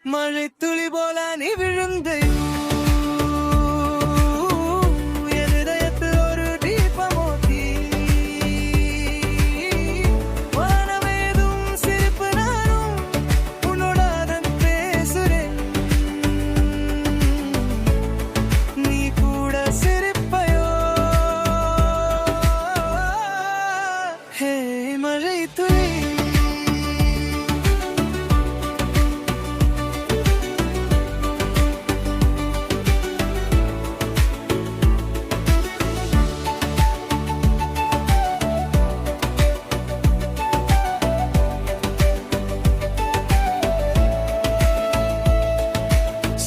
மழை துளி போல நீ விழுந்த ஒரு தீபமோத்தி வானமேதும் சிரிப்பு நானும் உன்னோடாதான் பேசுறேன் நீ கூட சிரிப்பையோ ஹே மழை துளி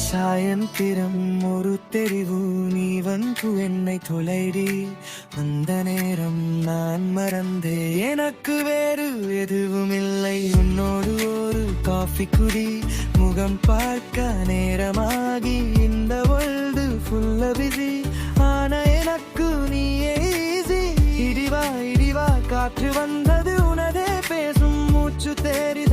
சாயந்திரம் ஒரு தெரிவு நீ வந்து என்னை தொலைடி அந்த நேரம் நான் மறந்தே எனக்கு வேறு எதுவும் இல்லை உன்னோடு ஒரு காஃபி குடி முகம் பார்க்க நேரமாகி இந்த வேர்ல்டு ஃபுல்ல பிஸி ஆனா எனக்கு நீயே ஈஸி இடிவா காற்று வந்தது உனதே பேசும் மூச்சு தேறி